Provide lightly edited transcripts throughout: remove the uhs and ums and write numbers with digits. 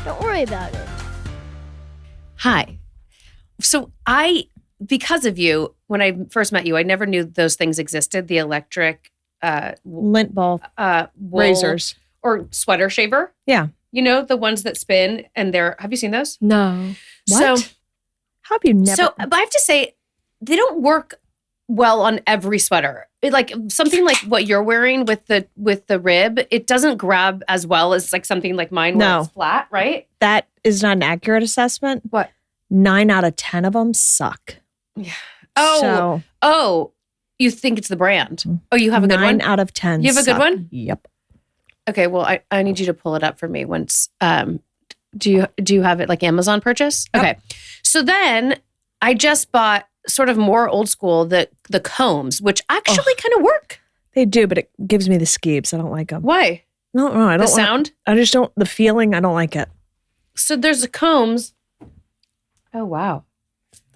Don't worry about it. Hi. So because of you, when I first met you, I never knew those things existed. The electric lint ball razors or sweater shaver. Yeah. You know, the ones that spin and have you seen those? No. What? So, how have you never? But I have to say, they don't work well on every sweater. Like something like what you're wearing with the rib, it doesn't grab as well as like something like mine where it's flat, right? That is not an accurate assessment. What? 9 out of 10 of them suck. Yeah. Oh, you think it's the brand? Oh, you have a good one? 9 out of 10. You have a good one? Yep. Okay, well, I need you to pull it up for me once. Do you have it like Amazon purchase? Yep. Okay. So then I just bought sort of more old school, the combs, which actually kind of work. They do, but it gives me the skeeves. I don't like them. Why? No, I don't. The sound? I just don't, the feeling, I don't like it. So there's the combs. Oh, wow.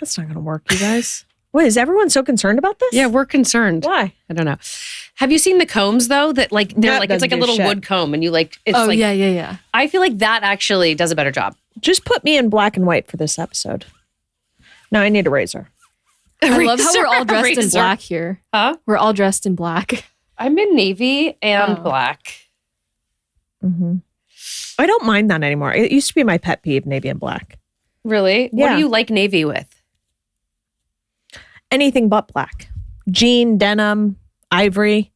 That's not going to work, you guys. Wait, is everyone so concerned about this? Yeah, we're concerned. Why? I don't know. Have you seen the combs though? That like they're like it's like a little wood comb, and you like it's like yeah. I feel like that actually does a better job. Just put me in black and white for this episode. No, I need a razor. I love how we're all dressed in black here. Huh? We're all dressed in black. I'm in navy and black. Mm-hmm. I don't mind that anymore. It used to be my pet peeve, navy and black. Really? Yeah. What do you like navy with? Anything but black. Jean, denim, ivory,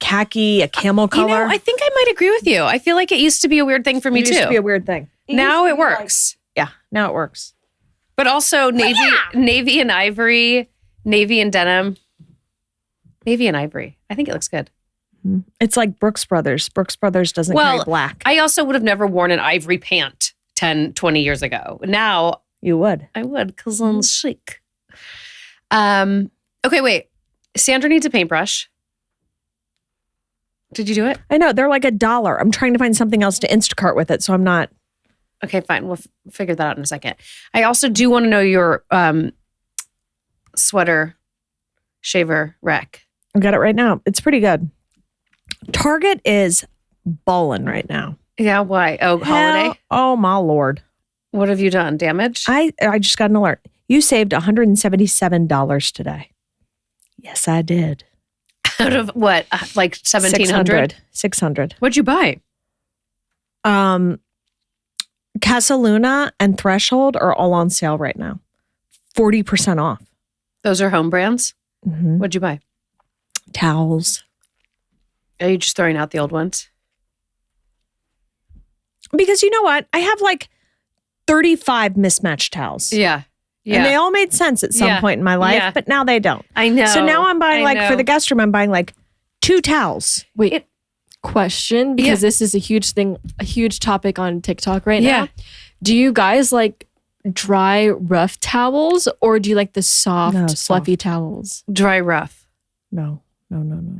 khaki, a camel color. You know, I think I might agree with you. I feel like it used to be a weird thing for me It too. used to be a weird thing. Now it works. Yeah, now it works. But also navy and ivory, navy and denim, navy and ivory. I think it looks good. It's like Brooks Brothers. Brooks Brothers doesn't carry black. I also would have never worn an ivory pant 10, 20 years ago. Now you would. I would because I'm chic. Okay, wait. Sandra needs a paintbrush. Did you do it? I know. They're like $1. I'm trying to find something else to Instacart with it, so I'm not. Okay, fine. We'll figure that out in a second. I also do want to know your sweater shaver rec. I've got it right now. It's pretty good. Target is ballin' right now. Yeah, why? Oh, holiday? Oh, my Lord. What have you done? Damage? I just got an alert. You saved $177 today. Yes, I did. Out of what? Like 1,700? 600. What'd you buy? Casaluna and Threshold are all on sale right now. 40% off. Those are home brands? Mm-hmm. What'd you buy? Towels. Are you just throwing out the old ones? Because you know what? I have like 35 mismatched towels. Yeah. And they all made sense at some point in my life, but now they don't. I know. So now I'm buying for the guest room, I'm buying like 2 towels. Wait, question, because this is a huge thing, a huge topic on TikTok right now. Do you guys like dry, rough towels or do you like the soft, fluffy towels? Dry, rough. No.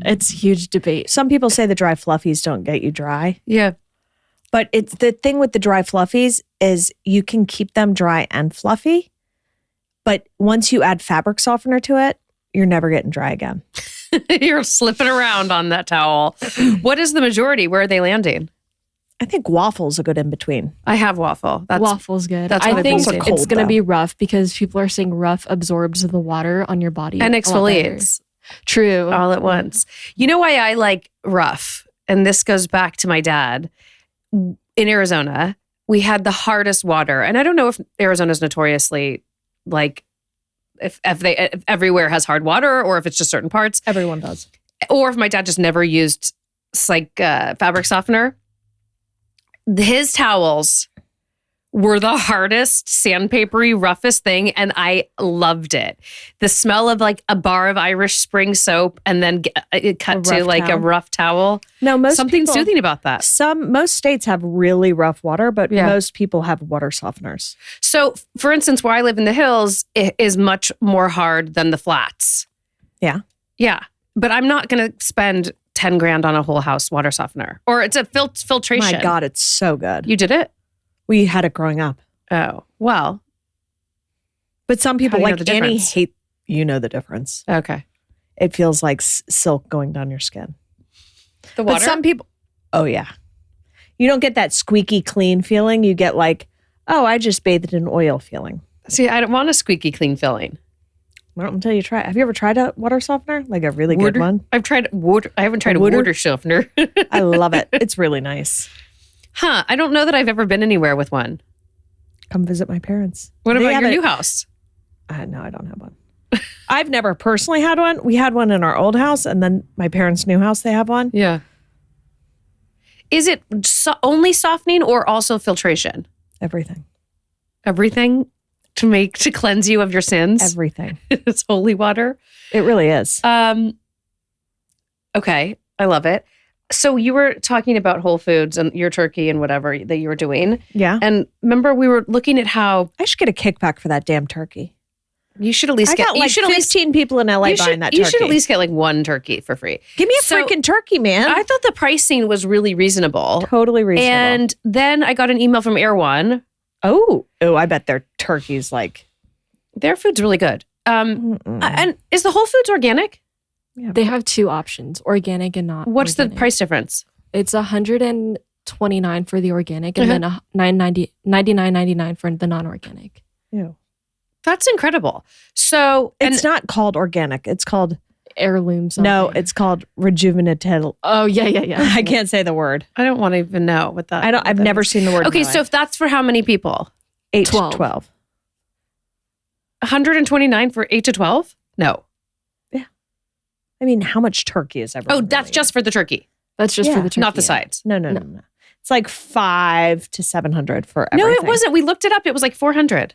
It's a huge debate. Some people say the dry fluffies don't get you dry. Yeah. But it's the thing with the dry fluffies is you can keep them dry and fluffy. But once you add fabric softener to it, you're never getting dry again. You're slipping around on that towel. What is the majority? Where are they landing? I think waffle's a good in-between. I have waffle. Waffle's good. That's I think cold, it's going to be rough because people are saying rough absorbs the water on your body. And exfoliates. True. All at once. You know why I like rough? And this goes back to my dad. In Arizona, we had the hardest water. And I don't know if Arizona's notoriously like if everywhere has hard water or if it's just certain parts. Everyone does. Or if my dad just never used fabric softener. His towels were the hardest, sandpapery, roughest thing, and I loved it. The smell of like a bar of Irish Spring soap and then it cut to like a rough towel. No, something soothing about that. Most states have really rough water, but most people have water softeners. So, for instance, where I live in the hills, it is much more hard than the flats. Yeah. Yeah. But I'm not going to spend 10 grand on a whole house water softener. Or it's a filtration. My God, it's so good. You did it? We had it growing up. Oh, well. But some people like Annie hate. You know the difference. Okay. It feels like silk going down your skin. The water? But some people, oh yeah. You don't get that squeaky clean feeling. You get like, oh, I just bathed in oil feeling. See, I don't want a squeaky clean filling. Well, until you try. Have you ever tried a water softener? Like a really good one? I've tried water. I haven't tried a water softener. I love it. It's really nice. Huh. I don't know that I've ever been anywhere with one. Come visit my parents. What about your new house? No, I don't have one. I've never personally had one. We had one in our old house, and then my parents' new house, they have one. Yeah. Is it only softening or also filtration? Everything. Everything to cleanse you of your sins? Everything. It's holy water. It really is. Okay. I love it. So you were talking about Whole Foods and your turkey and whatever that you were doing. Yeah. And remember we were looking at how I should get a kickback for that damn turkey. you should at least I got like 15 people in LA buying that turkey. You should at least get like one turkey for free. Give me a freaking turkey, man. I thought the pricing was really reasonable. Totally reasonable. And then I got an email from Air One. Oh, I bet their turkey's like... Their food's really good. And is the Whole Foods organic? Yeah. They have two options, organic and not What's organic. the price difference? It's $129 for the organic and then $99.99 for the non-organic. Ew. That's incredible. So It's not called organic. It's called... Heirloom something. No, it's called rejuvenated. Oh, yeah. I can't say the word. I don't want to even know what that. I've never seen the word. Okay, so if that's for how many people? 8 12. to 12. 129 for 8 to 12? No. I mean, how much turkey is ever? Oh, that's just for the turkey, That's just for the turkey. not the sides. No. It's like 500 to 700 for everything. No, it wasn't. We looked it up. It was like 400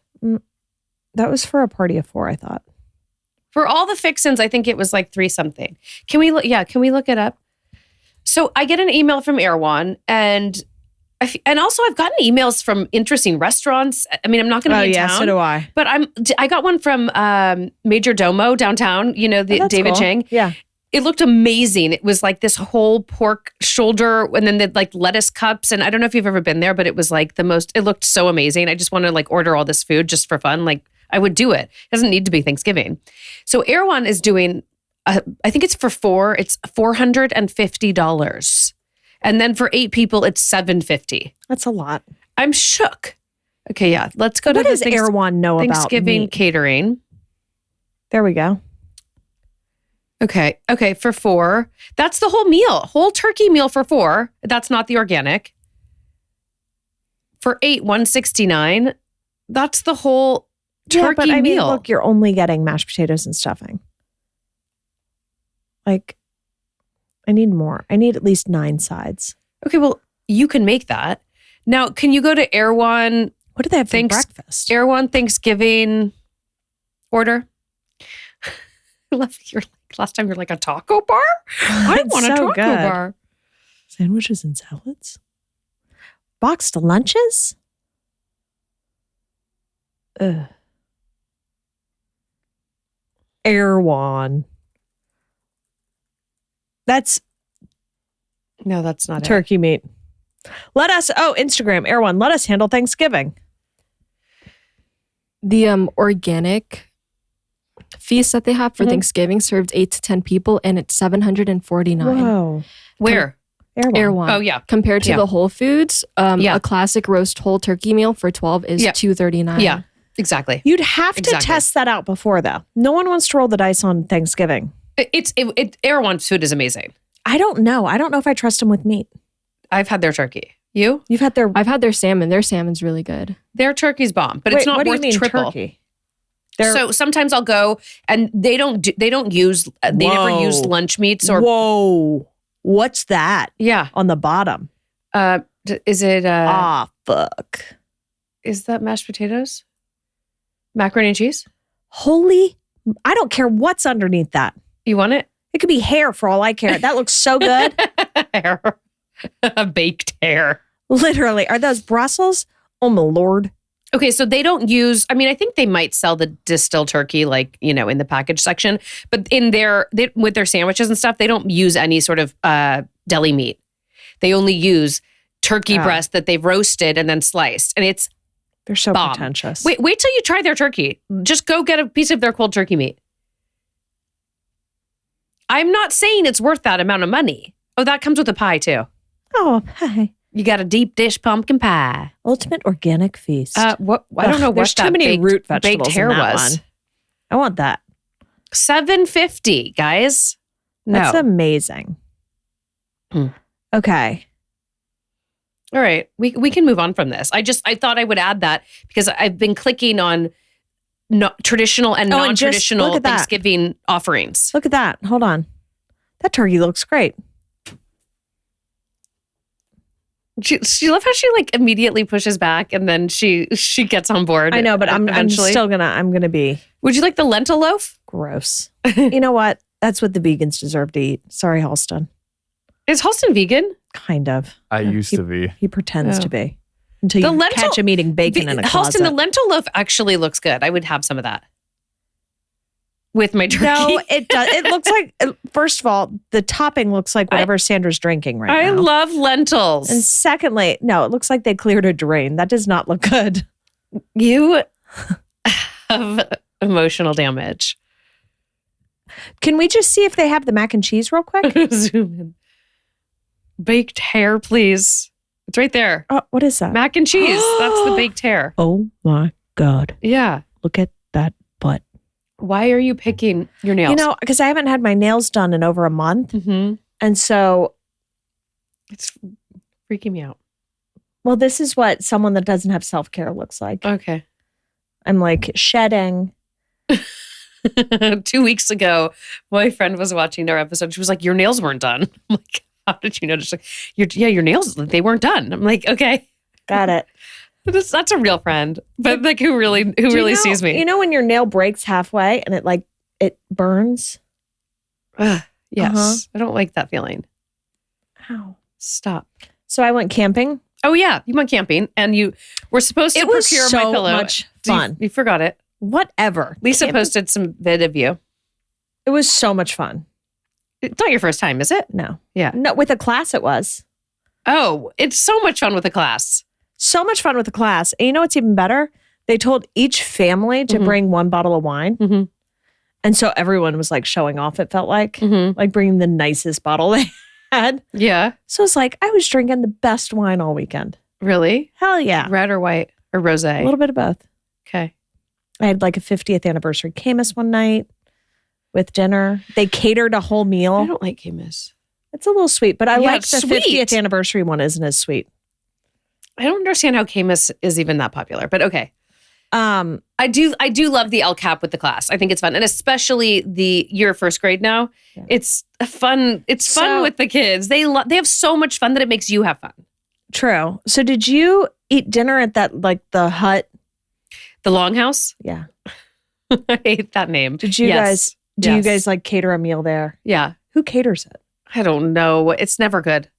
That was for a party of 4, I thought. for all the fixins. I think it was like 3 something. Can we look? Yeah, can we look it up? So I get an email from Air One, and also I've gotten emails from interesting restaurants. I mean, I'm not going to be in town. So do I. But I got one from Major Domo downtown. You know, the David cool. Chang. Yeah. It looked amazing. It was like this whole pork shoulder, and then the like lettuce cups. And I don't know if you've ever been there, but it was like it looked so amazing. I just want to like order all this food just for fun. Like I would do it. It doesn't need to be Thanksgiving. So Air One is doing, I think it's for 4. It's $450. And then for 8 people, it's $750. That's a lot. I'm shook. Okay, yeah. Let's go to what does Air One know about Thanksgiving meat? catering. There we go. Okay, for 4. That's the whole meal. Whole turkey meal for 4. That's not the organic. For 8, $169. That's the whole turkey but I mean, meal. look, you're only getting mashed potatoes and stuffing. Like, I need more. I need at least 9 sides. Okay, well, you can make that. Now, can you go to Air One? What do they have for breakfast? Air One Thanksgiving order? I love your last time you're like a taco bar? I want a taco bar. Sandwiches and salads? Boxed lunches? Ugh. Air One. No, that's not turkey meat. Instagram, Air One. Let us handle Thanksgiving. The organic feast that they have for Thanksgiving served 8 to 10 people, and it's $749. Whoa. Where? Air One. Oh, yeah. Compared to the Whole Foods, Yeah. a classic roast whole turkey meal for 12 is $239. Yeah, exactly. You'd have to test that out before, though. No one wants to roll the dice on Thanksgiving. Air One's food is amazing. I don't know. I don't know if I trust them with meat. I've had their turkey. You? You've had their... I've had their salmon. Their salmon's really good. Their turkey's bomb, but it's not what do worth you mean, triple. Turkey? So sometimes I'll go and they never use lunch meats or... Whoa. What's that? Yeah. On the bottom. Is it... fuck. Is that mashed potatoes? Macaroni and cheese? I don't care what's underneath that. You want it? It could be hair for all I care. That looks so good. Hair. Baked hair. Literally. Are those Brussels? Oh, my Lord. Okay, so they don't use, I mean, I think they might sell the distilled turkey, like, you know, in the package section, but with their sandwiches and stuff, they don't use any sort of deli meat. They only use turkey breast that they've roasted and then sliced. And they're so bomb. pretentious. Wait till you try their turkey. Just go get a piece of their cold turkey meat. I'm not saying it's worth that amount of money. Oh, that comes with a pie too. Oh, pie. You got a deep dish pumpkin pie. Ultimate organic feast. What? I don't know what there's that too many root baked vegetables hair in that was. one. I want that. $7.50, guys. No. That's amazing. Okay. All right. We can move on from this. I thought I would add that because I've been clicking on traditional and Oh, and just non-traditional look at that. Thanksgiving offerings. Look at that. Hold on. That turkey looks great. She love how she like immediately pushes back and then she gets on board. I know, but I'm eventually. still gonna be Would you like the lentil loaf? gross. You know what? That's what the vegans deserve to eat. Sorry, Halston. Is Halston vegan? Kind of. I used to be. He pretends Oh. to be. Until you catch him eating bacon in a closet. Halston, the lentil loaf actually looks good. I would have some of that with my turkey. No, it does. It looks like, first of all, the topping looks like whatever Sandra's drinking right I now. love lentils. And secondly, no, it looks like they cleared a drain. That does not look good. You have emotional damage. Can we just see if they have the mac and cheese real quick? Zoom in. Baked hair, please. It's right there. Oh, what is that? Mac and cheese. That's the baked hair. Oh my God. Yeah. Look at that butt. Why are you picking your nails? You know, because I haven't had my nails done in over a month. Mm-hmm. And so, It's freaking me out. well, this is what someone that doesn't have self-care looks like. Okay. I'm like shedding. 2 weeks ago, my friend was watching our episode. She was like, your nails weren't done. I'm like, how did you notice? She's like, your nails, they weren't done. I'm like, okay. Got it. That's a real friend, but like who really sees me. You know when your nail breaks halfway and it burns? Ugh, yes. Uh-huh. I don't like that feeling. Ow. Stop. So I went camping. Oh yeah, you went camping and you were supposed to It was procure so my pillow. much fun. You forgot it. Whatever. Lisa Camping- posted some vid of you. It was so much fun. It's not your first time, is it? No. Yeah. No, with a class it was. Oh, it's so much fun with the class. So much fun with the class. And you know what's even better? They told each family to Mhm. bring one bottle of wine. Mm-hmm. And so everyone was like showing off, it felt like. Mm-hmm. Like bringing the nicest bottle they had. Yeah. So it's like I was drinking the best wine all weekend. Really? Hell yeah. Red or white or rosé? A little bit of both. Okay. I had like a 50th anniversary Camus one night with dinner. They catered a whole I meal. don't like Camus. It's a little sweet, but I Yeah, like it's the sweet. 50th anniversary one isn't as sweet. I don't understand how Camus is even that popular, but okay. I do love the El Cap with the class. I think it's fun. And especially you're first grade now. Yeah. It's fun with the kids. They have so much fun that it makes you have fun. True. So did you eat dinner at that, like the hut? The Longhouse? Yeah. I hate that name. Did you Yes. do you Yes. guys like cater a meal there? Yeah. Who caters it? I don't know. It's never good.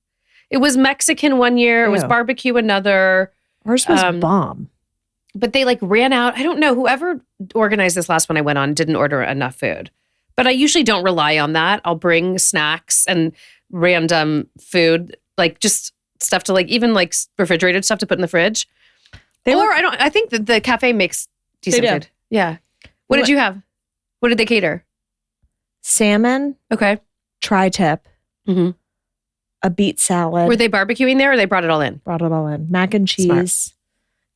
It was Mexican one year. It was Ew. barbecue another. Ours was Um, bomb. But they like ran out. I don't know. Whoever organized this last one I went on didn't order enough food. But I usually don't rely on that. I'll bring snacks and random food, like just stuff to like, even like refrigerated stuff to put in the fridge. I think that the cafe makes decent They do. food. Yeah. What did you have? What did they cater? Salmon, Okay. tri-tip, Mhm. a beet salad. Were they barbecuing there or they brought it all in? Brought it all in. Mac and cheese, Smart.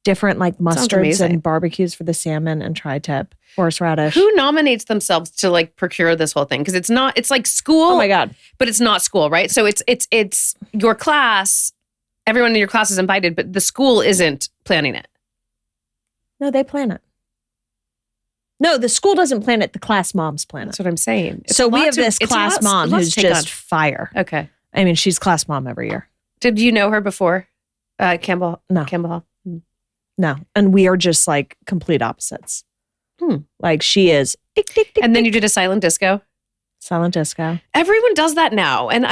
different like mustards amazing. and barbecues for the salmon and tri-tip, horseradish. Who nominates themselves to like procure this whole thing? Because it's like school, Oh my God. but it's not school, right? So it's your class. Everyone in your class is invited, but the school isn't planning it. No, they plan it. No, the school doesn't plan it. The class moms plan it. That's what I'm saying. It's So a we lot have to- this it's a class lot- mom a lot to who's take just on. fire. Okay. I mean, she's class mom every year. Did you know her before? Campbell? No. Campbell Hall? Hmm. No. And we are just like complete opposites. Hmm. Like she is tick, tick, tick, And then tick. you did a silent disco? Silent disco. Everyone does that now. And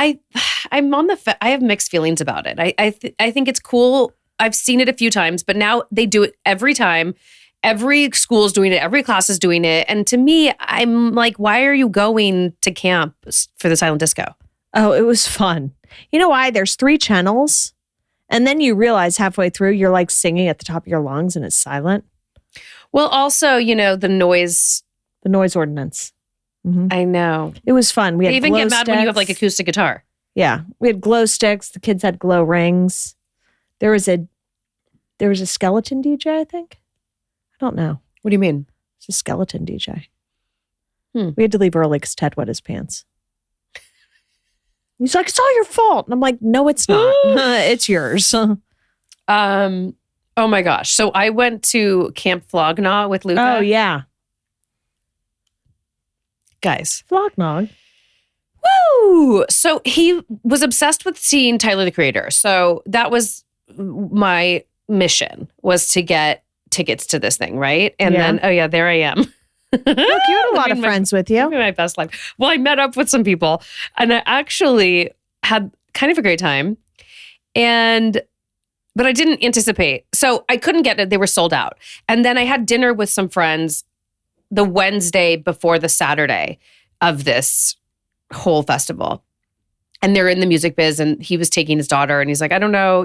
I'm on I have mixed feelings about it. I think it's cool. I've seen it a few times, but now they do it every time. Every school's doing it. Every class is doing it. And to me, I'm like, why are you going to camp for the silent disco? Oh, it was fun. You know why? There's 3 channels. And then you realize halfway through, you're like singing at the top of your lungs and it's silent. Well, also, the noise. The noise ordinance. Mhm. I know. It was fun. We had They even glow get mad when you have like sticks. acoustic guitar. Yeah. We had glow sticks. The kids had glow rings. There was a skeleton DJ, I think. I don't know. What do you mean? It's a skeleton DJ. We had to leave early because Ted wet his pants. He's like, it's all your fault. And I'm like, no, it's not. It's yours. Oh my gosh. So I went to Camp Flog Gnaw with Luca. Oh, yeah. Guys. Flog Gnaw. Woo! So he was obsessed with seeing Tyler, the Creator. So that was my mission, was to get tickets to this thing, right? And then, oh yeah, there I am. Look, you had a lot of friends with you. My best life. Well, I met up with some people and I actually had kind of a great time. But I didn't anticipate. So I couldn't get it. They were sold out. And then I had dinner with some friends the Wednesday before the Saturday of this whole festival. And they're in the music biz and he was taking his daughter and he's like, I don't know,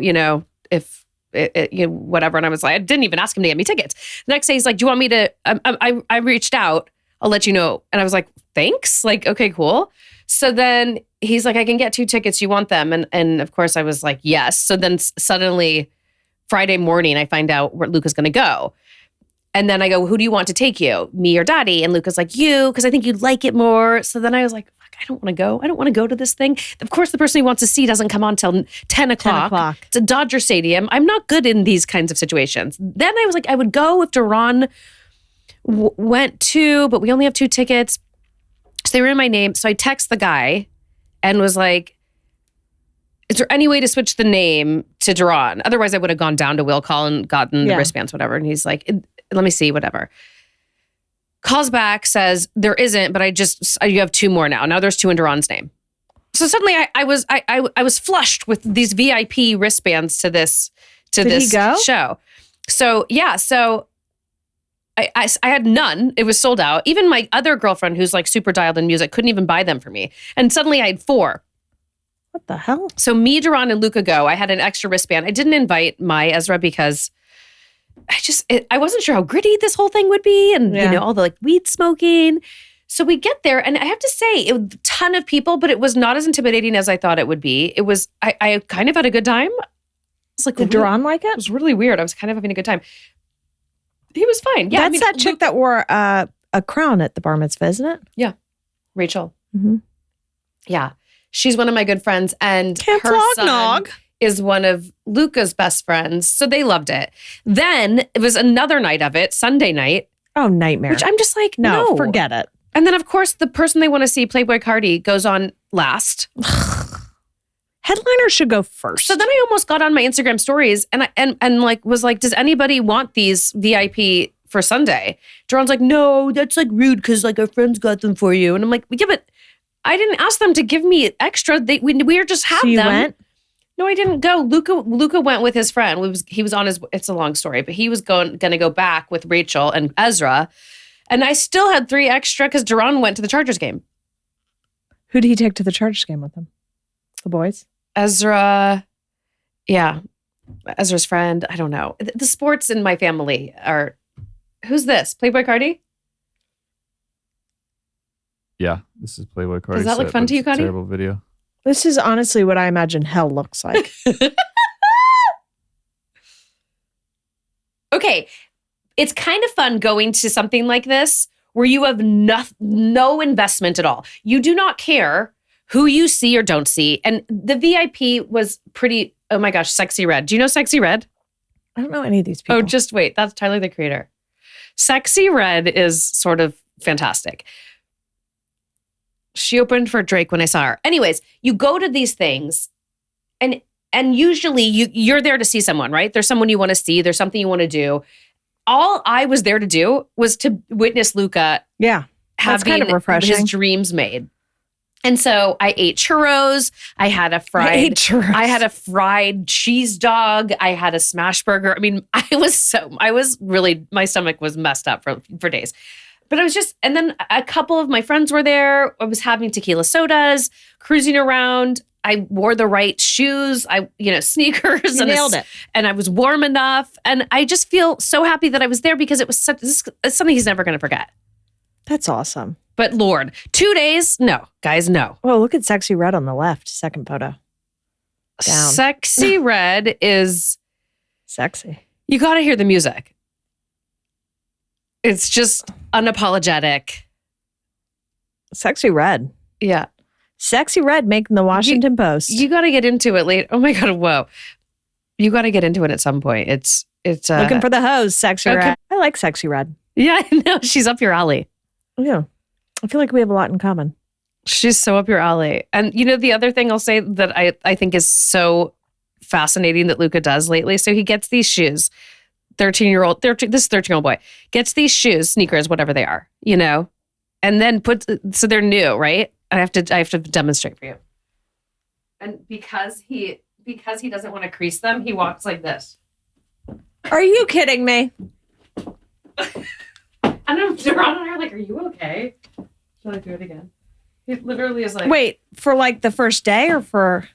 if whatever. And I was like, I didn't even ask him to get me tickets. The next day he's like, do you want me to, I reached out, I'll let you know. And I was like, thanks. Like, okay, cool. So then he's like, I can get 2 tickets. You want them? And of course I was like, yes. So then suddenly Friday morning, I find out where Luca's going to go. And then I go, who do you want to take you? Me or Daddy? And Luca's like, you, because I think you'd like it more. So then I was like, fuck, I don't want to go. I don't want to go to this thing. Of course, the person he wants to see doesn't come on till 10 o'clock. It's a Dodger Stadium. I'm not good in these kinds of situations. Then I was like, I would go if Duran went too, but we only have 2 tickets. So they were in my name. So I text the guy and was like, is there any way to switch the name to Duran? Otherwise, I would have gone down to Will Call and gotten the wristbands, whatever. And he's like, let me see, whatever. Calls back, says, there isn't, but you have 2 more now. Now there's 2 in Duran's name. So suddenly I was flushed with these VIP wristbands to this show. So yeah, I had none. It was sold out. Even my other girlfriend, who's like super dialed in music, couldn't even buy them for me. And suddenly I had 4. What the hell? So me, Duran, and Luca go. I had an extra wristband. I didn't invite my Ezra because I wasn't sure how gritty this whole thing would be, and all the like weed smoking. So we get there, and I have to say, it was a ton of people, but it was not as intimidating as I thought it would be. It was. I kind of had a good time. It's like, did Duran like it? It was really weird. I was kind of having a good time. He was fine. Yeah, that's that chick that wore a crown at the bar mitzvah, isn't it? Yeah, Rachel. Mm-hmm. Yeah, she's one of my good friends, and Camp her Flog son Gnaw is one of Luca's best friends, so they loved it. Then it was another night of it, Sunday night. Oh, nightmare! Which I'm just like, no, forget it. And then of course the person they want to see, Playboy Kottie, goes on last. Headliners should go first. So then I almost got on my Instagram stories and was like, does anybody want these VIP for Sunday? Duran's like, no, that's like rude because like our friends got them for you. And I'm like, yeah, but I didn't ask them to give me extra. We were just have them. Went? No, I didn't go. Luca went with his friend. He was on his. It's a long story, but he was going to go back with Rachel and Ezra, and I still had 3 extra because Duran went to the Chargers game. Who did he take to the Chargers game with him? The boys. Ezra, yeah, Ezra's friend. I don't know. The sports in my family are. Who's this? Playboy Kottie? Yeah, this is Playboy Kottie. Does that look fun to you, Kottie? Terrible video. This is honestly what I imagine hell looks like. Okay, it's kind of fun going to something like this where you have no investment at all. You do not care who you see or don't see. And the VIP was pretty, oh my gosh, Sexy Red. Do you know Sexy Red? I don't know any of these people. Oh, just wait. That's Tyler, the Creator. Sexy Red is sort of fantastic. She opened for Drake when I saw her. Anyways, you go to these things and usually you're there to see someone, right? There's someone you want to see. There's something you want to do. All I was there to do was to witness Luca that's kind of refreshing. His dreams made. And so I ate churros. I had a fried cheese dog. I had a smash burger. I mean, my stomach was messed up for days. But I was and then a couple of my friends were there. I was having tequila sodas, cruising around. I wore the right shoes, sneakers. You nailed it. And I was warm enough. And I just feel so happy that I was there because it was something he's never going to forget. That's awesome. But Lord, 2 days? No, guys, no. Well, look at Sexy Red on the left, second photo. Down. Sexy Red is Sexy. You got to hear the music. It's just unapologetic. Sexy Red. Yeah. Sexy Red making the Washington Post. You got to get into it late. Oh my God. Whoa. You got to get into it at some point. It's looking for the hose. Sexy Red. I like Sexy Red. Yeah, I know. She's up your alley. Yeah. I feel like we have a lot in common. She's so up your alley. And the other thing I'll say that I think is so fascinating that Luca does lately. So he gets these shoes. 13-year-old boy gets these shoes, sneakers, whatever they are, and then so they're new, right? I have to demonstrate for you. And because he doesn't want to crease them, he walks like this. Are you kidding me? And I'm Ron and I are like, are you okay? Shall I do it again? He literally is like, wait, for like the first day or for?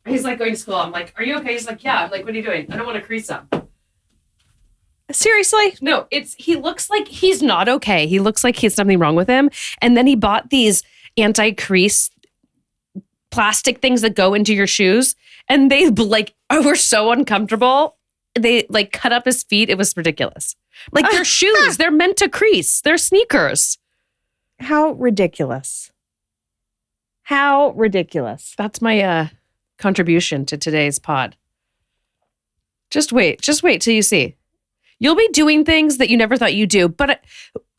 He's like going to school. I'm like, are you okay? He's like, yeah. I'm like, what are you doing? I don't want to crease them. Seriously? No, he looks like he's not okay. He looks like he's something wrong with him. And then he bought these anti-crease plastic things that go into your shoes. And they were so uncomfortable. They cut up his feet. It was ridiculous. They're shoes. They're meant to crease. They're sneakers. How ridiculous. How ridiculous. That's my contribution to today's pod. Just wait till you see. You'll be doing things that you never thought you'd do. But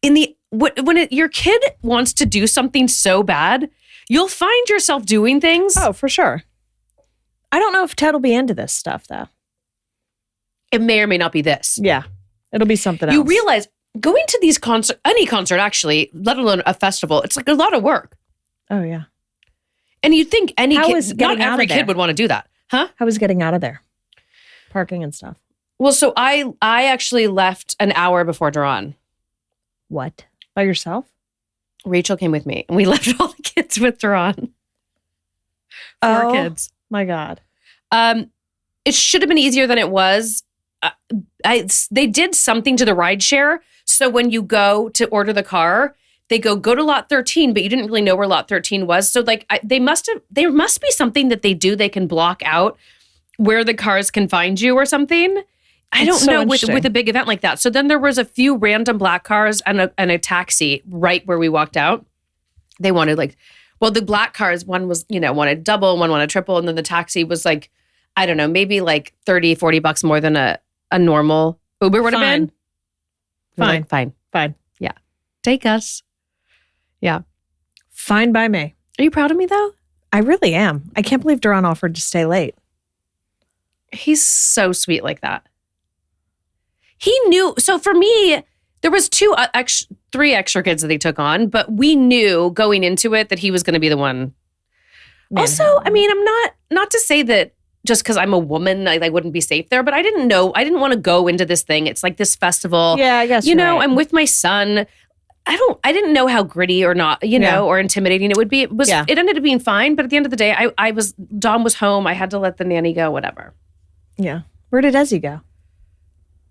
your kid wants to do something so bad, you'll find yourself doing things. Oh, for sure. I don't know if Ted will be into this stuff, though. It may or may not be this. Yeah. It'll be something else. You realize going to these any concert actually, let alone a festival, it's a lot of work. Oh, yeah. And you'd think not every kid would want to do that. Huh? How was getting out of there? Parking and stuff. Well, so I actually left an hour before Duran. What? By yourself? Rachel came with me and we left all the kids with Duran. 4 kids. My God. It should have been easier than it was. They did something to the ride share. So when you go to order the car, they go to lot 13, but you didn't really know where lot 13 was. So there must be something that they do. They can block out where the cars can find you or something. I don't know with a big event like that. So then there was a few random black cars and a taxi right where we walked out. They wanted the black cars, one was, wanted double, one wanted triple. And then the taxi was I don't know, maybe $30-$40 more than a normal Uber would have been. Fine. Yeah. Take us. Yeah. Fine by me. Are you proud of me though? I really am. I can't believe Duran offered to stay late. He's so sweet like that. He knew. So for me, there was 3 extra kids that they took on, but we knew going into it that he was going to be the one. Also, I mean, I'm not to say that just because I'm a woman, I wouldn't be safe there, but I didn't know. I didn't want to go into this thing. It's like this festival. Yeah, I guess. Right. I'm with my son. I didn't know how gritty or not, or intimidating it would be. It ended up being fine, but at the end of the day, Dom was home. I had to let the nanny go, whatever. Yeah. Where did Ezzy go?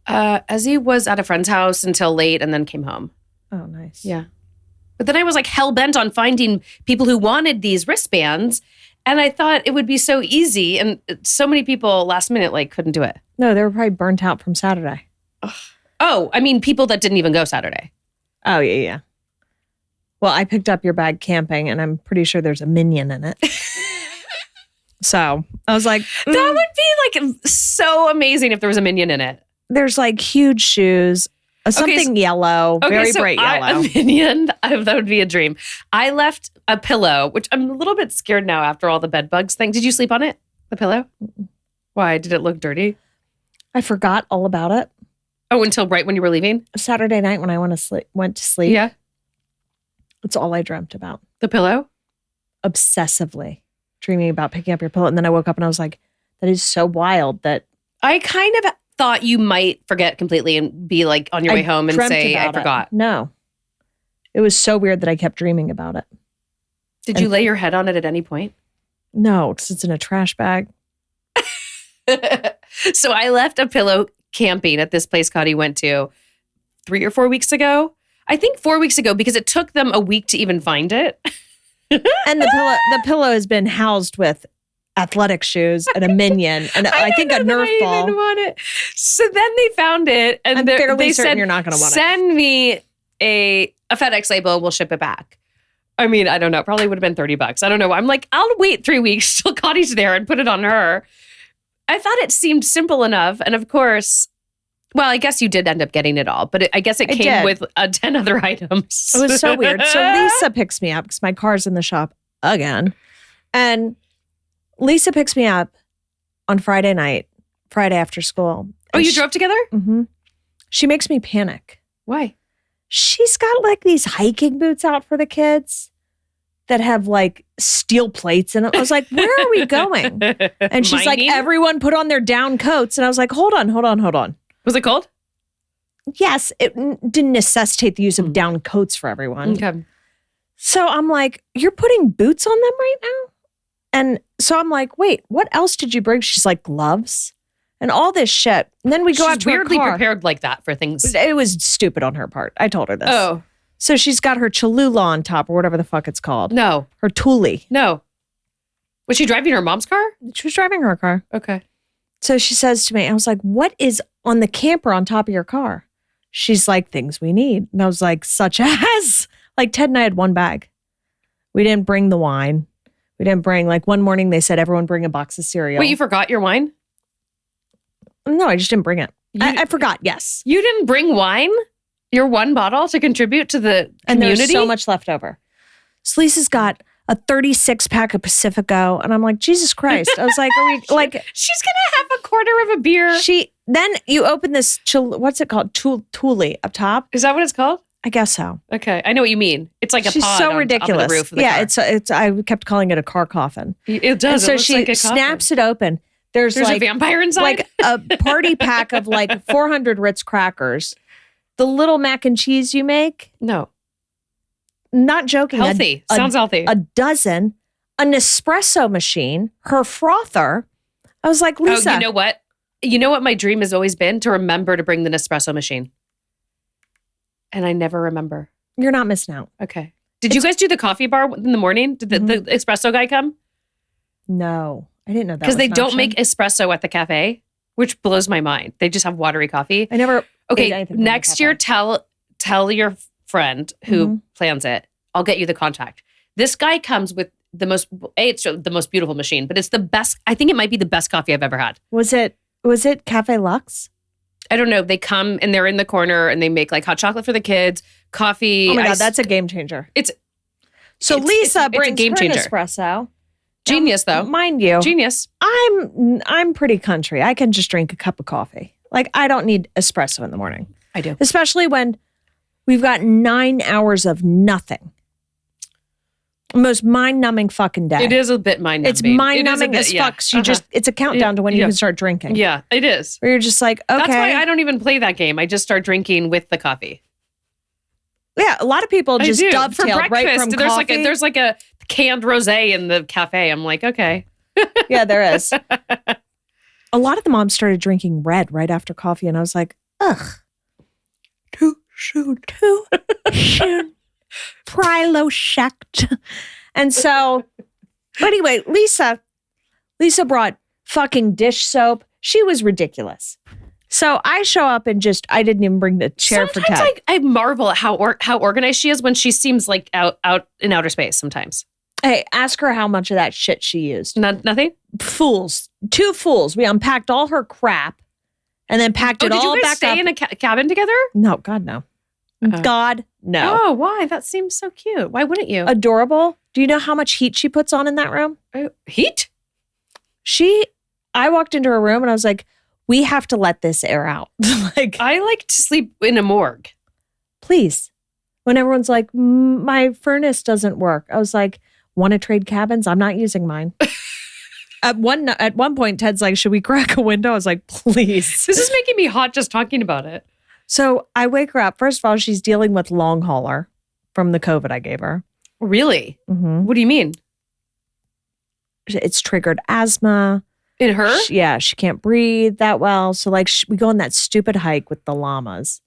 Ezzy was at a friend's house until late and then came home. Oh, nice. Yeah. But then I was hell-bent on finding people who wanted these wristbands. And I thought it would be so easy. And so many people last minute couldn't do it. No, they were probably burnt out from Saturday. Oh, I mean, people that didn't even go Saturday. Oh, yeah. Well, I picked up your bag camping and I'm pretty sure there's a Minion in it. So I was like, that would be so amazing if there was a Minion in it. There's huge shoes, something yellow, very bright yellow. A Minion, that would be a dream. I left a pillow, which I'm a little bit scared now after all the bed bugs thing. Did you sleep on it, the pillow? Why? Did it look dirty? I forgot all about it. Oh, until right when you were leaving? Saturday night when I went to sleep. Yeah. It's all I dreamt about. The pillow? Obsessively dreaming about picking up your pillow. And then I woke up and I was like, that is so wild that I kind of thought you might forget completely and be on your way home and say, I forgot. No. It was so weird that I kept dreaming about it. Did you lay your head on it at any point? No, because it's in a trash bag. So I left a pillow camping at this place Kottie went to 3 or 4 weeks ago. I think 4 weeks ago because it took them a week to even find it. And the pillow has been housed with athletic shoes and a Minion and I think a Nerf ball. Even want it. So then they found it, and I'm fairly certain you're not going to want it. Send me a FedEx label. We'll ship it back. I mean, I don't know. Probably would have been $30. I don't know. I'm like, I'll wait 3 weeks till Kottie's there and put it on her. I thought it seemed simple enough, and of course. Well, I guess you did end up getting it all, but I guess it came with 10 other items. It was so weird. So Lisa picks me up because my car's in the shop again. And Lisa picks me up on Friday night, Friday after school. Oh, you drove together? Mm-hmm. She makes me panic. Why? She's got like these hiking boots out for the kids that have like steel plates in it. I was like, where are we going? And she's like, everyone put on their down coats. And I was like, hold on. Was it cold? Yes, it didn't necessitate the use of down coats for everyone. Okay. So I'm like, you're putting boots on them right now? And so I'm like, wait, what else did you bring? She's like, gloves and all this shit. And then we go out to weirdly her car. Prepared like that for things. It was stupid on her part. I told her this. Oh. So she's got her Cholula on top or whatever the fuck it's called. No. Her Thule. No. Was she driving her mom's car? She was driving her car. Okay. So she says to me, I was like, what is on the camper on top of your car? She's like, things we need. And I was like, such as? Like Ted and I had one bag. We didn't bring the wine. We didn't bring, like one morning they said, everyone bring a box of cereal. Wait, you forgot your wine? No, I just didn't bring it. I forgot, yes. You didn't bring wine? Your one bottle to contribute to the community? And there's so much left over. So Lisa's got a 36 pack of Pacifico. And I'm like, Jesus Christ. I was like, are we like. She's going to have a quarter of a beer. Then you open this, what's it called? Thule up top. Is that what it's called? I guess so. Okay. I know what you mean. It's like a She's pod so on ridiculous. top of the roof of the car. It's. I kept calling it a car coffin. It does. And so it looks she like a coffin. snaps it open. There's like a vampire inside? Like a party pack of like 400 Ritz crackers. The little mac and cheese you make. No. Not joking. Healthy. Sounds healthy. A dozen. An espresso machine. Her frother. I was like, Lisa. Oh, you know what? You know what my dream has always been? To remember to bring the Nespresso machine. And I never remember. You're not missing out. Okay. Did you guys do the coffee bar in the morning? Did the espresso guy come? No. I didn't know that. Because they don't make espresso at the cafe, which blows my mind. They just have watery coffee. I never. Okay. Next year, tell your friend who plans it. I'll get you the contact. This guy comes with it's the most beautiful machine, but it's the best. I think it might be the best coffee I've ever had. Was it Cafe Lux? I don't know. They come and they're in the corner and they make like hot chocolate for the kids, coffee. Oh my God, that's a game changer. Lisa brings a game her changer. Nespresso. Genius, though. Mind you. Genius. I'm pretty country. I can just drink a cup of coffee. Like, I don't need espresso in the morning. I do. Especially when we've got 9 hours of nothing. Most mind-numbing fucking day. It is a bit mind-numbing. It's mind-numbing as fuck. So it's a countdown to when you can start drinking. Yeah, it is. Where you're just like, okay. That's why I don't even play that game. I just start drinking with the coffee. Yeah, a lot of people just dovetail for breakfast. Right from coffee. There's like a canned rosé in the cafe. I'm like, okay. Yeah, there is. A lot of the moms started drinking red right after coffee, and I was like, ugh. Too soon. Prilosect. And so, anyway, Lisa brought fucking dish soap. She was ridiculous. So I show up and I didn't even bring the chair for Ted. Sometimes I marvel at how organized she is when she seems like out in outer space sometimes. Hey, ask her how much of that shit she used. Nothing? Fools. 2 fools. We unpacked all her crap and then packed it all back up. Did you guys stay in a cabin together? No, God, no. God, no. Oh, why? That seems so cute. Why wouldn't you? Adorable. Do you know how much heat she puts on in that room? Heat? I walked into her room and I was like, we have to let this air out. I like to sleep in a morgue. Please. When everyone's like, my furnace doesn't work. I was like, want to trade cabins? I'm not using mine. At one point, Ted's like, should we crack a window? I was like, please. This is making me hot just talking about it. So I wake her up. First of all, she's dealing with long hauler from the COVID I gave her. Really? Mm-hmm. What do you mean? It's triggered asthma. In her? She can't breathe that well. So we go on that stupid hike with the llamas.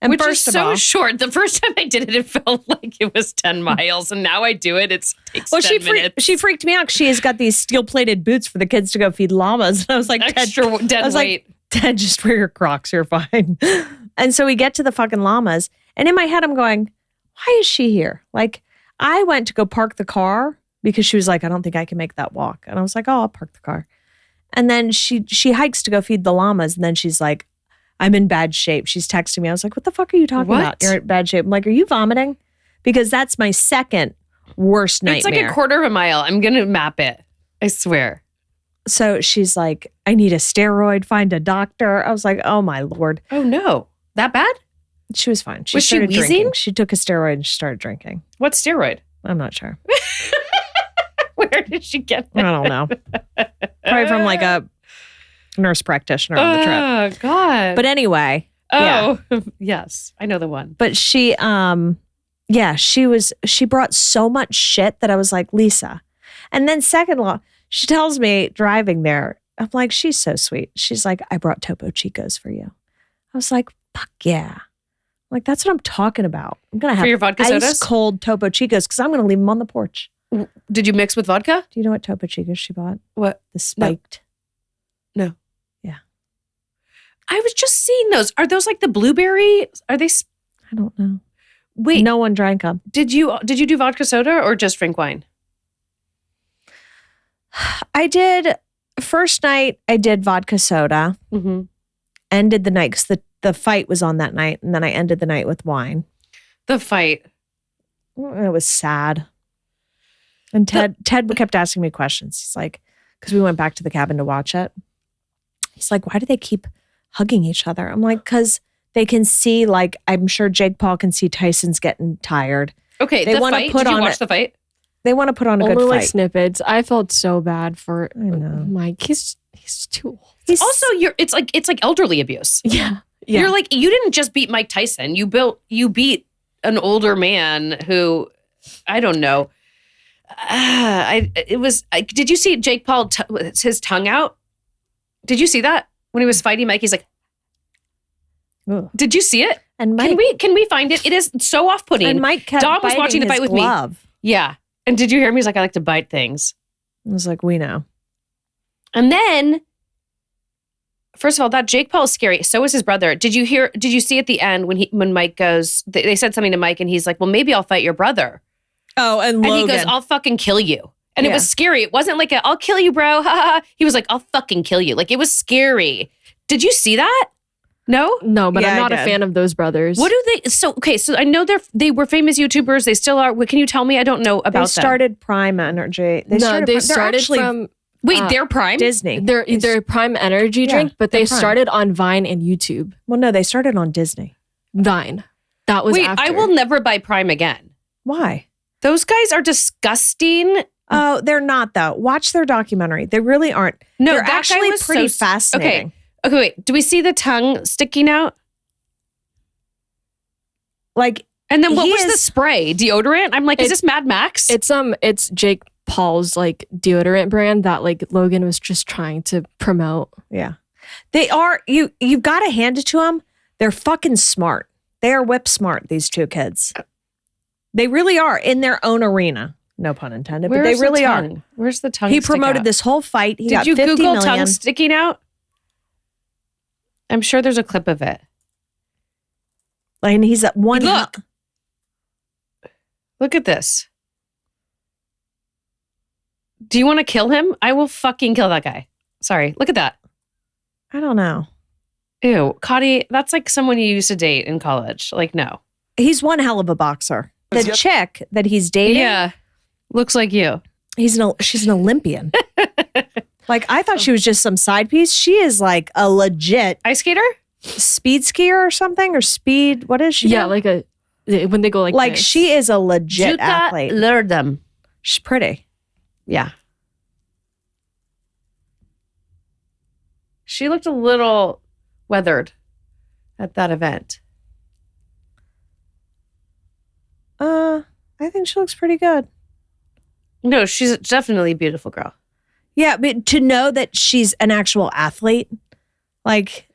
And Which first is of so all, short. The first time I did it, it felt like it was 10 miles. And now I do it, it takes 10 minutes. she freaked me out. She has got these steel-plated boots for the kids to go feed llamas. And I was like, Extra dead weight. Dad, just wear your Crocs. You're fine. And so we get to the fucking llamas. And in my head, I'm going, why is she here? Like, I went to go park the car because she was like, I don't think I can make that walk. And I was like, oh, I'll park the car. And then she hikes to go feed the llamas. And then she's like, I'm in bad shape. She's texting me. I was like, what the fuck are you talking about? You're in bad shape. I'm like, are you vomiting? Because that's my second worst nightmare. It's like a quarter of a mile. I'm going to map it. I swear. So she's like, I need a steroid, find a doctor. I was like, oh my Lord. Oh no. That bad? She was fine. Was she started wheezing? drinking. She took a steroid and she started drinking. What steroid? I'm not sure. Where did she get I that? don't know. Probably from like a nurse practitioner on the trip. Oh, God. But anyway. Oh, yes. I know the one. But she brought so much shit that I was like, Lisa. And then second of all, she tells me driving there, I'm like, she's so sweet. She's like, I brought Topo Chicos for you. I was like, fuck yeah. I'm like, that's what I'm talking about. I'm going to have For your vodka ice sodas? cold Topo Chicos because I'm going to leave them on the porch. Did you mix with vodka? Do you know what Topo Chicos she bought? What? The spiked. No. Yeah. I was just seeing those. Are those like the blueberry? Are they? I don't know. Wait. No one drank them. Did you do vodka soda or just drink wine? I did. First night, I did vodka soda. Mm-hmm. Ended the night because the fight was on that night. And then I ended the night with wine. The fight. It was sad. And Ted kept asking me questions. He's like, because we went back to the cabin to watch it. He's like, why do they keep hugging each other? I'm like, because they can see, like, I'm sure Jake Paul can see Tyson's getting tired. Okay, They the wanna fight. put Did you on watch it. the fight? They want to put on a Only good like fight. snippets. I felt so bad for I know. Mike. He's too old. Also, it's like elderly abuse. Yeah. You're like, you didn't just beat Mike Tyson. You beat an older man who, I don't know. Did you see Jake Paul his tongue out? Did you see that when he was fighting Mike? He's like, Ugh. did you see it? And Mike, Can we find it? It is so off-putting. and Mike kept Dom was biting watching the his fight with glove. me. Yeah. And did you hear him? He's like, I like to bite things. I was like, we know. And then, first of all, that Jake Paul is scary. So is his brother. Did you see at the end when Mike goes, they said something to Mike and he's like, well, maybe I'll fight your brother. Oh, and And Logan. he goes, I'll fucking kill you. And it Yeah. was scary. It wasn't like I'll kill you, bro. Ha, ha, ha. He was like, I'll fucking kill you. Like, it was scary. Did you see that? No? No, but Yeah, I'm I not a did. fan of those brothers. What do they, so I know they were famous YouTubers. They still are. What can you tell me? I don't know about they started Prime Energy. They started started actually from them. Wait, they're Prime? Disney. their Prime Energy Yeah, drink, but they they're Prime. started on Vine and YouTube. Well, no, they started on Disney. Vine. That was Wait, after. I will never buy Prime again. Why? Those guys are disgusting. Oh, they're not though. Watch their documentary. They really aren't. No, they're that guy actually was pretty so- fascinating. Okay, wait. Do we see the tongue sticking out? Like, And then what He was the is- spray? Deodorant? I'm like, is this Mad Max? It's Jake Paul's like deodorant brand that like Logan was just trying to promote. yeah, they are. You've got to hand it to them. They're fucking smart. They are whip smart. These two kids. They really are in their own arena. No pun intended, but they Where's really the are. tongue? Where's the tongue? He stick promoted out? this whole fight. He Did got you 50 Google million. tongue sticking out? I'm sure there's a clip of it. And he's at one. Look. Look at this. Do you want to kill him? I will fucking kill that guy. Sorry. Look at that. I don't know. Ew. Kottie, that's like someone you used to date in college. Like, no. He's one hell of a boxer. The chick that he's dating, Yeah. Looks like you. she's an Olympian. Like, I thought she was just some side piece. She is like a legit Ice skater? speed skier or something, or speed. What is she? Yeah, now? like when they go like this. she is a legit athlete. lured them. She's pretty. Yeah. She looked a little weathered at that event. I think she looks pretty good. No, she's definitely a beautiful girl. Yeah, but to know that she's an actual athlete, like,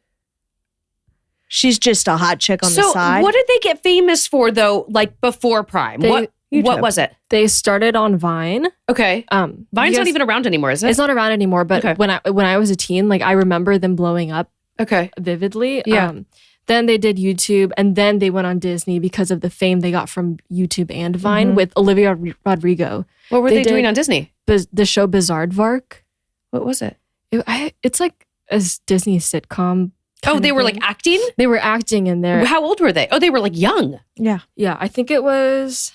She's just a hot chick on the side. So what did they get famous for though? Like before Prime, what was it? They started on Vine. Okay, Vine's not even around anymore, is it? It's not around anymore. But when I was a teen, like I remember them blowing up. Okay, vividly. Yeah. Then they did YouTube, and then they went on Disney because of the fame they got from YouTube and Vine with Olivia Rodrigo. What were they doing on Disney? The show Bizarre. What was it? It's like a Disney sitcom. Oh, they were like acting? They were acting in there. How old were they? Oh, they were like young. Yeah. Yeah, I think it was,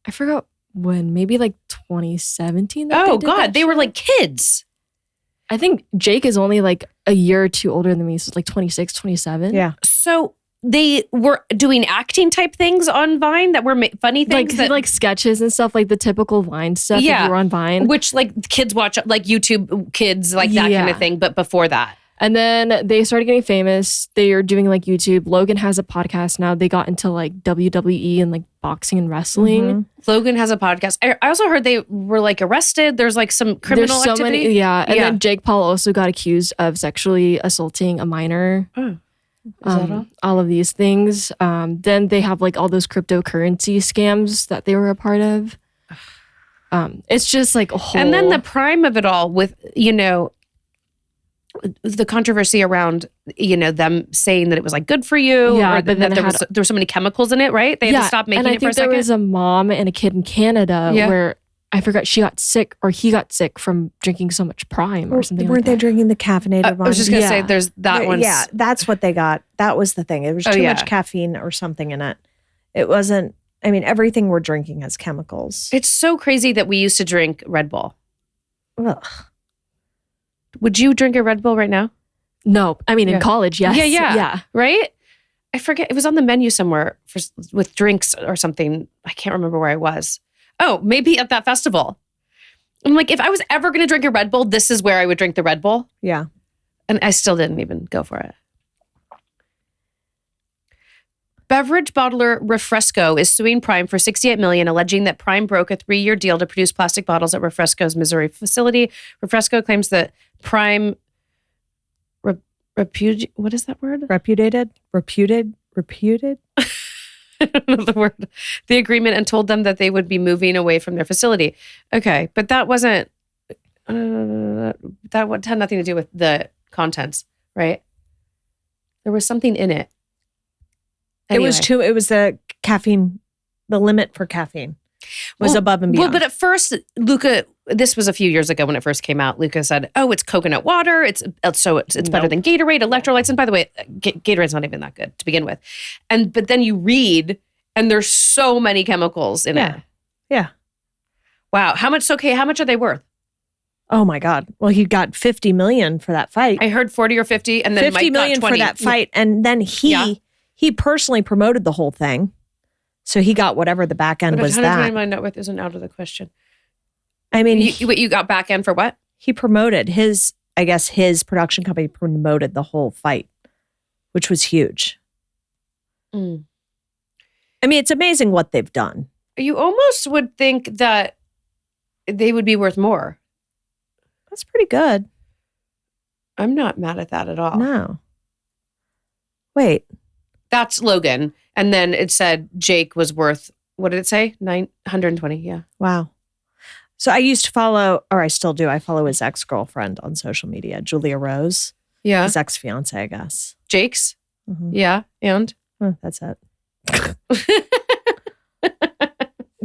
I forgot when, maybe like 2017. Oh, God. They were like kids. I think Jake is only like a year or two older than me. So it's like 26, 27. Yeah. So they were doing acting type things on Vine that were funny things. Like sketches and stuff, like the typical Vine stuff that you were on Vine. Which like kids watch, like YouTube kids, like that kind of thing. But before that. And then they started getting famous. They are doing like YouTube. Logan has a podcast now. They got into like WWE and like boxing and wrestling. Logan has a podcast. I also heard they were like arrested. There's like some criminal activity. And then Jake Paul also got accused of sexually assaulting a minor. Oh. Is that all of these things. Then they have like all those cryptocurrency scams that they were a part of. It's just like a whole. And then the prime of it all with, the controversy around, them saying that it was like good for you, or that there were so many chemicals in it, right? They had to stop making it for a second. There was a mom and a kid in Canada where I forgot she got sick or he got sick from drinking so much Prime or something. Weren't they drinking the caffeinated one? I was just gonna say there's that one. Yeah, that's what they got. That was the thing. It was too much caffeine or something in it. It wasn't. I mean, everything we're drinking has chemicals. It's so crazy that we used to drink Red Bull. Ugh. Would you drink a Red Bull right now? No. I mean, in college, yes. Yeah. Right? I forget. It was on the menu somewhere with drinks or something. I can't remember where I was. Oh, maybe at that festival. I'm like, if I was ever going to drink a Red Bull, this is where I would drink the Red Bull. Yeah. And I still didn't even go for it. Beverage bottler Refresco is suing Prime for $68 million, alleging that Prime broke a 3-year deal to produce plastic bottles at Refresco's Missouri facility. Refresco claims that Prime what is that word? Reputed? I don't know the word. The agreement and told them that they would be moving away from their facility. Okay, but that wasn't. That had nothing to do with the contents, right? There was something in it. Anyway. It was the caffeine. The limit for caffeine was above and beyond. Well, but at first, Luca, this was a few years ago when it first came out. Luca said, "Oh, it's coconut water. It's better than Gatorade, electrolytes." And by the way, Gatorade's not even that good to begin with. But then you read, and there's so many chemicals in it. Yeah. Wow. How much are they worth? Oh my God. Well, he got $50 million for that fight. I heard 40 or 50, and then $50 Mike million got 20 for that fight, and then he personally promoted the whole thing. So he got whatever the back end was. $120 million net worth isn't out of the question. I mean, you got back end for what? He promoted his production company promoted the whole fight, which was huge. Mm. I mean, it's amazing what they've done. You almost would think that they would be worth more. That's pretty good. I'm not mad at that at all. No. Wait. That's Logan. And then it said Jake was worth, what did it say? 920, yeah. Wow. So I used to follow, or I still do, I follow his ex-girlfriend on social media, Julia Rose. Yeah. His ex-fiance, I guess. Jake's? Mm-hmm. Yeah, and? That's it.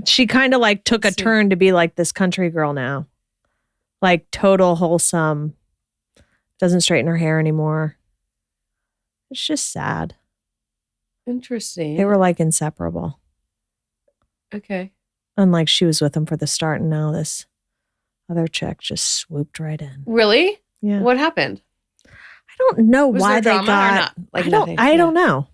She kind of like took a turn to be like this country girl now. Like total wholesome. Doesn't straighten her hair anymore. It's just sad. Interesting. They were like inseparable. Okay. Unlike she was with him for the start, and now this other chick just swooped right in. Really? Yeah. What happened? I don't know why they got. Or not? Like I don't know.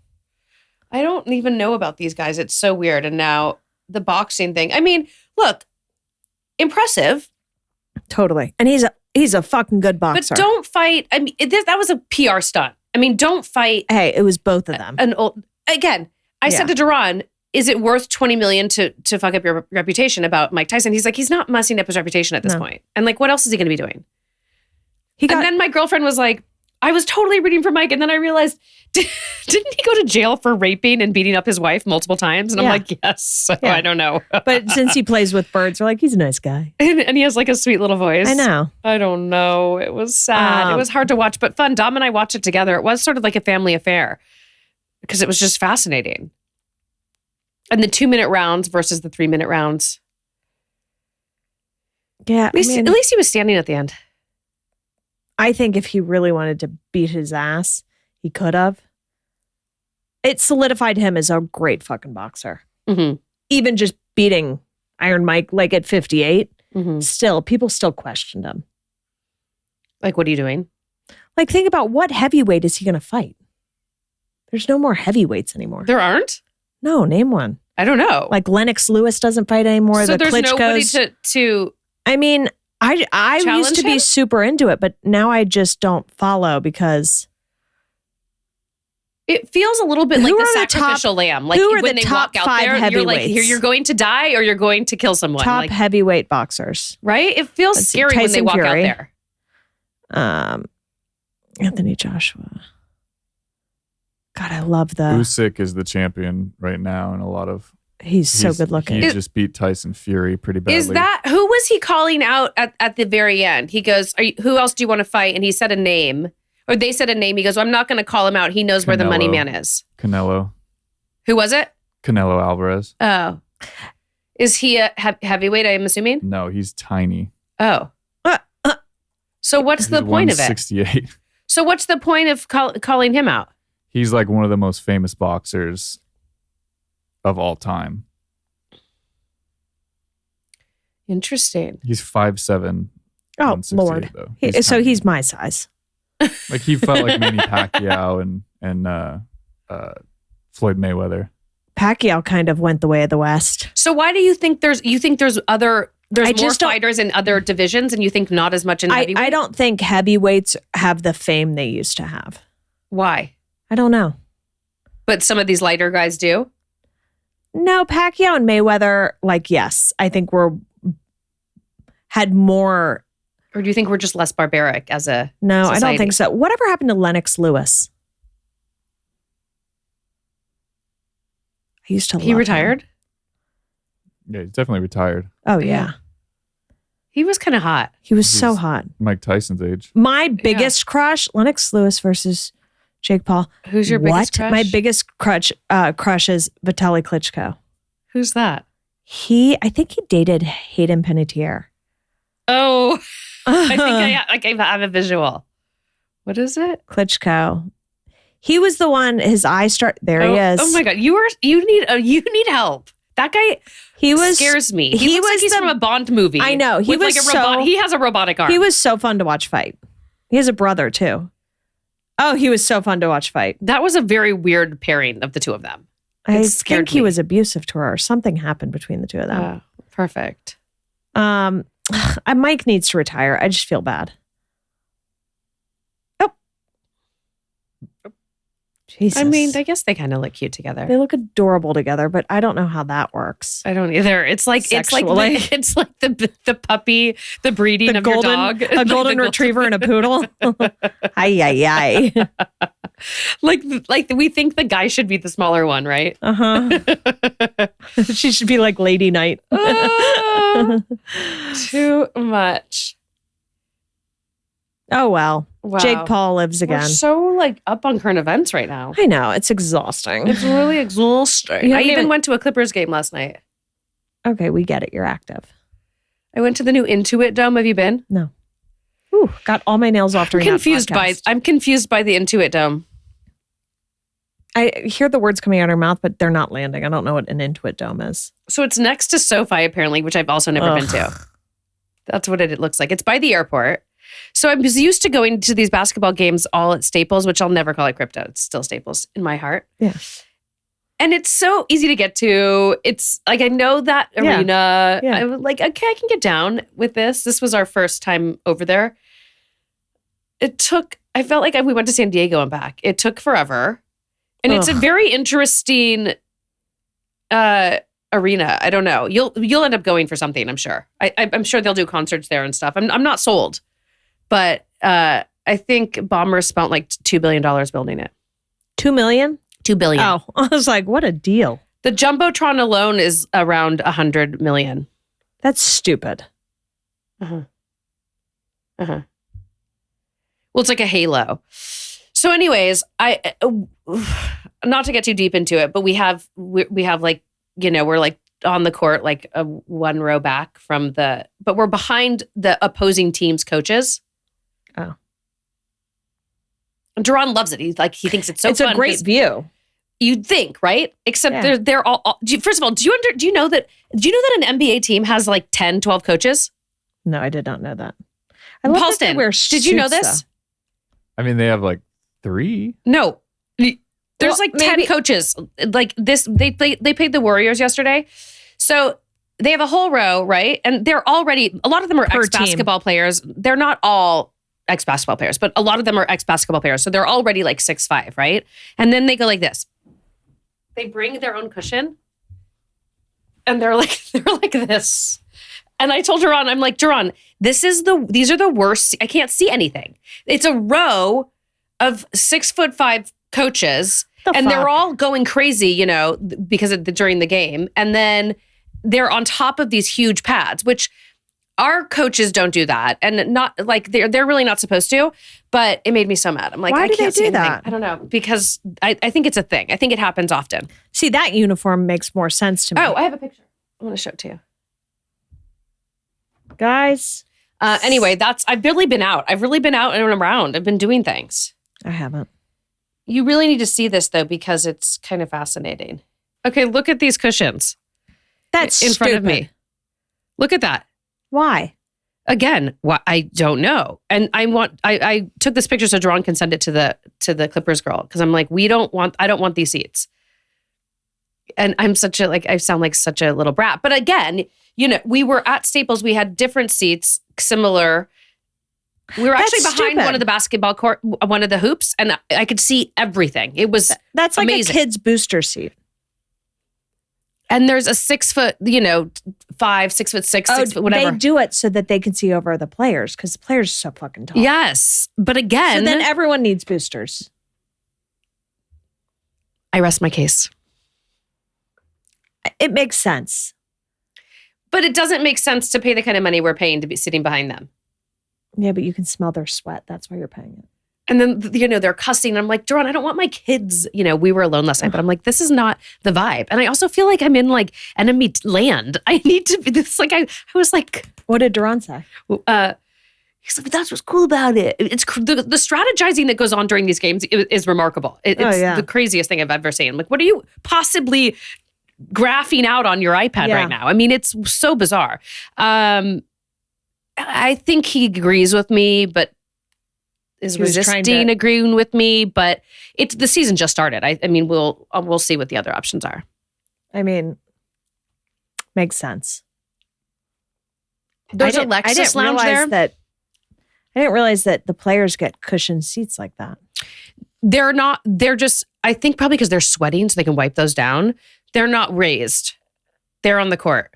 I don't even know about these guys. It's so weird. And now the boxing thing. I mean, look, impressive. Totally. And he's a fucking good boxer. But don't fight. I mean, that was a PR stunt. I mean, don't fight. Hey, it was both of them. I said to Duran, is it worth $20 million to fuck up your reputation about Mike Tyson? He's like, he's not messing up his reputation at this point. And like, what else is he going to be doing? And then my girlfriend was like, I was totally rooting for Mike. And then I realized, didn't he go to jail for raping and beating up his wife multiple times? And I'm like, yes. So I don't know. But since he plays with birds, we're like, he's a nice guy. And he has like a sweet little voice. I know. I don't know. It was sad. It was hard to watch, but fun. Dom and I watched it together. It was sort of like a family affair because it was just fascinating. And the 2-minute rounds versus the 3-minute rounds. Yeah. At least he was standing at the end. I think if he really wanted to beat his ass, he could have. It solidified him as a great fucking boxer. Mm-hmm. Even just beating Iron Mike like at 58, people still questioned him. Like, what are you doing? Like, think about what heavyweight is he going to fight? There's no more heavyweights anymore. There aren't? No, name one. I don't know. Like Lennox Lewis doesn't fight anymore. So the there's Klitschko's, nobody to I mean, I used to be him? super into it, but now I just don't follow because it feels a little bit Who like the are the sacrificial lamb. Like who are when the they top walk out 5 there, you're like, heavyweights? here you're going to die or you're going to kill someone. top Like, heavyweight boxers. right? It feels Let's see, scary when they Tyson walk Fury. out there. Anthony Joshua. God, I love the. Usyk is the champion right now, and a lot of He's so good looking. He just beat Tyson Fury pretty badly. Is that who was he calling out at the very end? He goes, who else do you want to fight? And he said a name, or they said a name. He goes, well, I'm not going to call him out. He knows where the money man is. Canelo. Who was it? Canelo Alvarez. Oh, is he a heavyweight? I'm assuming. No, he's tiny. Oh, so what's the point of it? 168. So what's the point of calling him out? He's like one of the most famous boxers of all time. Interesting. He's 5'7". Oh Lord! Though. He's my size. Like he felt like Manny Pacquiao and Floyd Mayweather. Pacquiao kind of went the way of the West. So why do you think there's more just don't- fighters in other divisions and you think not as much in heavyweight? I don't think heavyweights have the fame they used to have. Why? I don't know. But some of these lighter guys do? No, Pacquiao and Mayweather, like, yes, I think had more. Or do you think we're just less barbaric as a No, society? I don't think so. Whatever happened to Lennox Lewis? I used to love He retired? him. Yeah, he's definitely retired. Oh, yeah. He was kind of hot. He was so hot. Mike Tyson's age. My biggest crush, Lennox Lewis versus Jake Paul. Who's your biggest crush? My biggest crush is Vitaly Klitschko. Who's that? I think he dated Hayden Panettiere. Oh, I think I have a visual. What is it? Klitschko. He was the one. His eyes there he is. Oh my God, you need help. That guy scares me. He looks like he's from a Bond movie. I know. He has a robotic arm. He was so fun to watch fight. He has a brother too. Oh, he was so fun to watch fight. That was a very weird pairing of the two of them. I think he was abusive to her. Something happened between the two of them. Perfect. Mike needs to retire. I just feel bad. Oh. Jesus. I mean, I guess they kind of look cute together. They look adorable together, but I don't know how that works. I don't either. It's like the puppy, the breeding of your dog. A golden retriever and a poodle. Ay. Like we think the guy should be the smaller one, right? She should be like Lady Night. Too much. Oh well. Wow. Jake Paul lives again. We're so up on current events right now. I know, it's exhausting. It's really exhausting. I even went to a Clippers game last night. Okay, we get it. You're active. I went to the new Intuit Dome. Have you been? No. Ooh, got all my nails off during I'm confused by the Intuit Dome. I hear the words coming out of her mouth, but they're not landing. I don't know what an Intuit Dome is. So it's next to SoFi, apparently, which I've also never been to. That's what it looks like. It's by the airport. So I was used to going to these basketball games all at Staples, which I'll never call it crypto. It's still Staples in my heart. Yeah. And it's so easy to get to. It's like, I know that arena. Yeah. I was like, okay, I can get down with this. This was our first time over there. I felt like we went to San Diego and back. It took forever. And it's a very interesting arena. I don't know. You'll end up going for something, I'm sure. I'm sure they'll do concerts there and stuff. I'm not sold. But I I think Bombers spent like $2 billion building it. 2 million? $2 billion. Oh, I was like, what a deal. The Jumbotron alone is around 100 million. That's stupid. Well, it's like a halo. So anyways, I not to get too deep into it, but we have like, we're like on the court, like a one row back from but we're behind the opposing team's coaches. Oh. And Duran loves it. He thinks it's so fun. It's a great view. You'd think, right? Except they're all first of all, do you know that an NBA team has like 10, 12 coaches? No, I did not know that. I love that they wear suits, did you know this? though. I mean, they have like 3. No. There's like 10 coaches. Like this, they played the Warriors yesterday. So they have a whole row, right? And they're already, a lot of them are ex-basketball players. They're not all ex-basketball players, but a lot of them are ex-basketball players. So they're already like 6'5", right? And then they go like this. They bring their own cushion and they're like this. And I told Duran, I'm like, Duran, these are the worst. I can't see anything. It's a row of 6'5" coaches, and they're all going crazy, because during the game. And then they're on top of these huge pads, which our coaches don't do that, and not like they're really not supposed to. But it made me so mad. I'm like, why do they do that? I don't know, because I think it's a thing. I think it happens often. See, that uniform makes more sense to me. Oh, I have a picture. I want to show it to you. Guys. Anyway, I've really been out. I've really been out and around. I've been doing things. I haven't. You really need to see this though, because it's kind of fascinating. Okay, look at these cushions. That's in front of stupid. me. Look at that. Why? Again, I don't know. And I took this picture so Duran can send it to the Clippers girl, because I'm like, I don't want these seats. And I sound like such a little brat. But again, we were at Staples. We had different seats, similar. We were actually behind one of the basketball court, one of the hoops, and I could see everything. It was that's like amazing. A kid's booster seat. And there's a 6 foot, 5, 6 foot 6, 6 foot, whatever. They do it so that they can see over the players, because the players are so fucking tall. Yes, but again, so then everyone needs boosters. I rest my case. It makes sense. But it doesn't make sense to pay the kind of money we're paying to be sitting behind them. Yeah, but you can smell their sweat. That's why you're paying it. And then, they're cussing. I'm like, Duran, I don't want my kids. We were alone last night, but I'm like, this is not the vibe. And I also feel like I'm in like enemy land. I need to be this. Like, I was like, what did Duran say? He's like, but that's what's cool about it. It's the strategizing that goes on during these games is remarkable. It's the craziest thing I've ever seen. Like, what are you possibly graphing out on your iPad right now? I mean, it's so bizarre. I think he agrees with me, but is resisting agreeing with me. But the season just started. I mean, we'll see what the other options are. I mean, makes sense. There's a Lexus lounge there. I didn't realize that the players get cushioned seats like that. They're not. They're just. I think probably because they're sweating, so they can wipe those down. They're not raised. They're on the court.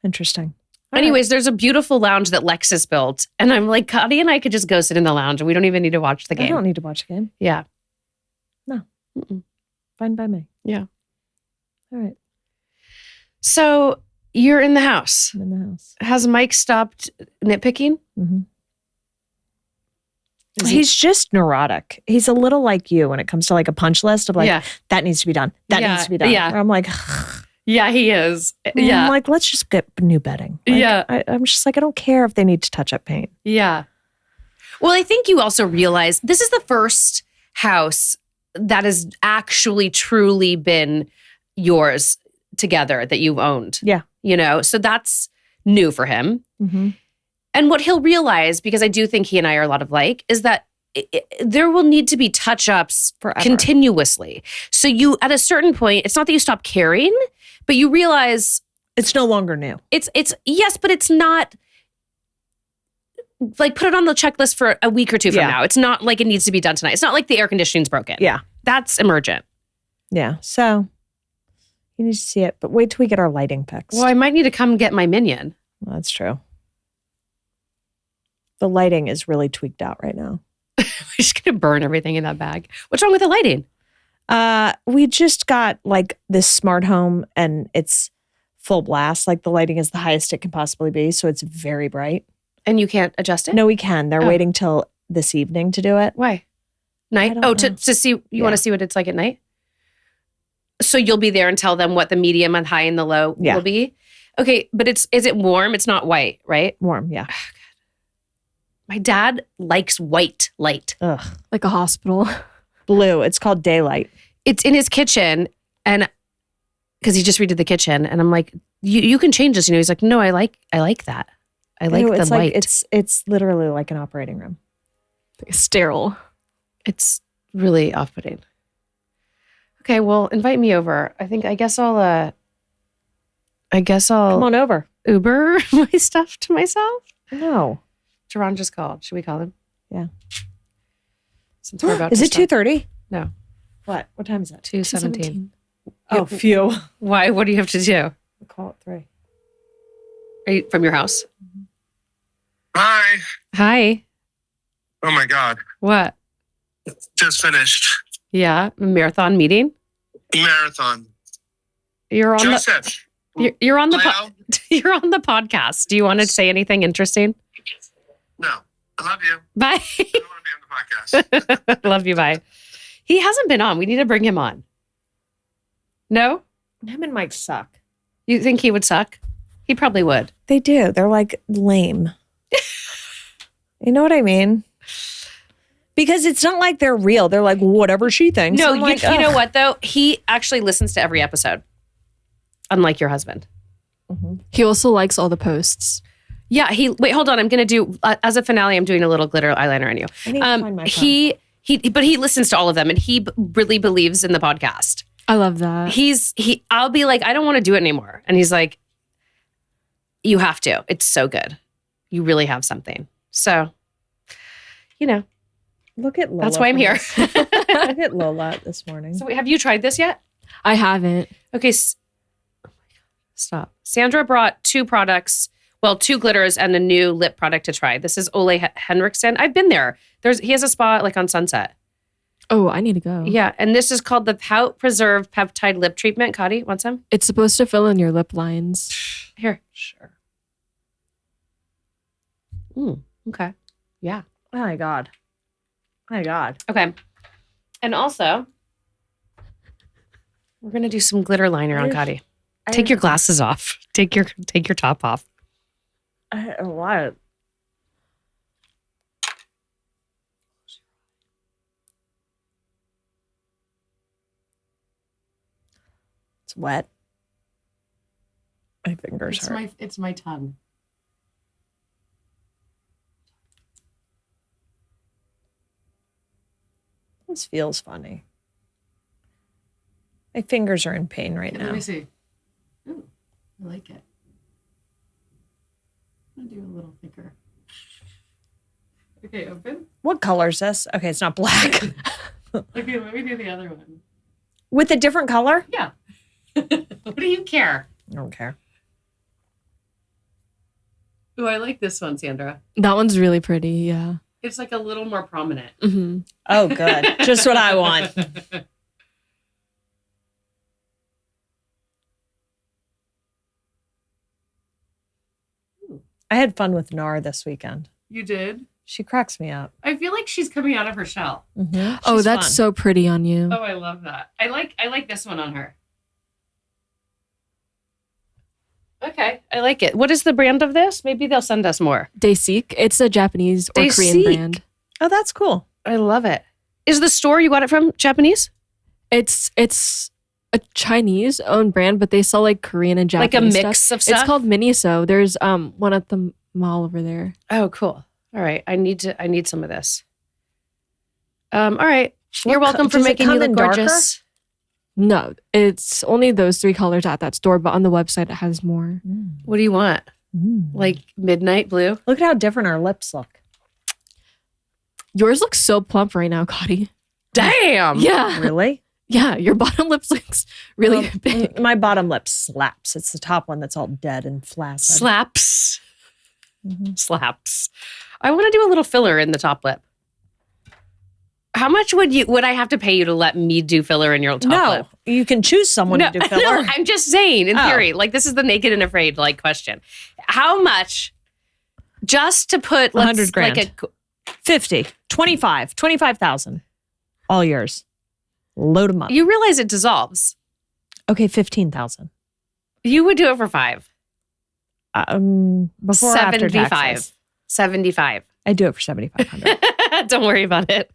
Interesting. Anyways, there's a beautiful lounge that Lexus built. And I'm like, Kottie and I could just go sit in the lounge and we don't even need to watch the game. I don't need to watch the game. Yeah. No. Fine by me. Yeah. All right. So you're in the house. I'm in the house. Has Mike stopped nitpicking? Mm-hmm. He's just neurotic. He's a little like you when it comes to like a punch list of like, that needs to be done. That needs to be done. Yeah. Or I'm like, yeah, he is. Yeah. I'm like, let's just get new bedding. Like, I'm just like, I don't care if they need to touch up paint. Yeah. Well, I think you also realize this is the first house that has actually truly been yours together that you've owned. Yeah. So that's new for him. Mm-hmm. And what he'll realize, because I do think he and I are a lot of like, is that there will need to be touch-ups continuously. So you, at a certain point, it's not that you stop caring, but you realize it's no longer new. It's yes, but it's not like put it on the checklist for a week or two from now. It's not like it needs to be done tonight. It's not like the air conditioning's broken. Yeah. That's emergent. Yeah. So you need to see it, but wait till we get our lighting fixed. Well, I might need to come get my Minion. Well, that's true. The lighting is really tweaked out right now. We're just going to burn everything in that bag. What's wrong with the lighting? We just got like this smart home and it's full blast. Like the lighting is the highest it can possibly be. So it's very bright. And you can't adjust it? No, we can. They're waiting till this evening to do it. Why? Night? Oh, to see, you want to see what it's like at night? So you'll be there and tell them what the medium and high and the low will be? Okay, but is it warm? It's not white, right? Warm, yeah. My dad likes white light. Ugh. Like a hospital. Blue. It's called daylight. It's in his kitchen, and because he just redid the kitchen, and I'm like, you can change this. He's like, no, I like that. I like the light. It's literally like an operating room. Sterile. It's really off-putting. Okay, well, invite me over. I guess I'll Come on over. Uber my stuff to myself. No. Jerron just called. Should we call him? Yeah. Since we're about Is to it stop. 2:30? No. What? What time is it? 2:17. Oh, phew. Why? What do you have to do? We'll call it 3. Are you from your house? Hi. Hi. Oh my God. What? Just finished. Yeah, marathon meeting. Marathon. You're on Joseph. you're on the Leo? you're on the podcast. Do you want to say anything interesting? No. I love you. Bye. I don't want to be on the podcast. Love you. Bye. He hasn't been on. We need to bring him on. No? Him and Mike suck. You think he would suck? He probably would. They do. They're like lame. You know what I mean? Because it's not like they're real. They're like, whatever she thinks. No, I'm like, you know ugh. what though? He actually listens to every episode. Unlike your husband. He also likes all the posts. Yeah, wait, hold on. I'm going to do, as a finale, I'm doing a little glitter eyeliner on you. I need to find my phone. But he listens to all of them and he really believes in the podcast. I love that. I'll be like, I don't want to do it anymore. And he's like, you have to. It's so good. You really have something. So, Look at Lola. that's why I'm here. Look at Lola this morning. So have you tried this yet? I haven't. Okay. Oh my God. Stop. Sandra brought 2 products. Well, 2 glitters and a new lip product to try. This is Ole Henriksen. I've been there. He has a spa like on Sunset. Oh, I need to go. Yeah. And this is called the Pout Preserve Peptide Lip Treatment. Kottie, want some? It's supposed to fill in your lip lines. Here. Sure. Okay. Yeah. Oh my God. My God. Okay. And also, we're going to do some glitter liner on Kottie. Take your glasses off. Take your top off. I don't want it. It's wet. My fingers hurt. It's my tongue. This feels funny. My fingers are in pain right now. Let me see. Ooh, I like it. I'm going to do a little thicker. Okay, open. What color is this? Okay, it's not black. Okay, let me do the other one. With a different color? Yeah. What do you care? I don't care. Oh, I like this one, Sandra. That one's really pretty. Yeah. It's like a little more prominent. Mm-hmm. Oh, good. Just what I want. I had fun with Nar this weekend. You did? She cracks me up. I feel like she's coming out of her shell. Mm-hmm. Oh, that's so pretty on you. Oh, I love that. I like this one on her. Okay, I like it. What is the brand of this? Maybe they'll send us more. Daysik. It's a Japanese or Korean Daysik. brand. Oh, that's cool. I love it. Is the store you got it from Japanese? It's a Chinese owned brand, but they sell like Korean and Like Japanese a mix of stuff? It's called Miniso. There's one at the mall over there. Oh, cool. All right, I need some of this. All right. You're welcome for does it making me come look in darker? gorgeous. No, it's only those 3 colors at that store, but on the website it has more. What do you want? Like midnight blue? Look at how different our lips look. Yours looks so plump right now, Kottie. Damn. Yeah. Really? Yeah, your bottom lips looks really big. My bottom lip slaps. It's the top one that's all dead and flaccid. Slaps. Slaps. I want to do a little filler in the top lip. How much would I have to pay you to let me do filler in your top lip? No, you can choose someone to do filler. No, I'm just saying, in theory, like this is the naked and afraid like question. How much just to put 100 grand. Like 50, 25,000. All yours. Load them up. You realize it dissolves. Okay, 15,000. You would do it for 5. Before or after taxes? 75. I do it for 7,500. Don't worry about it.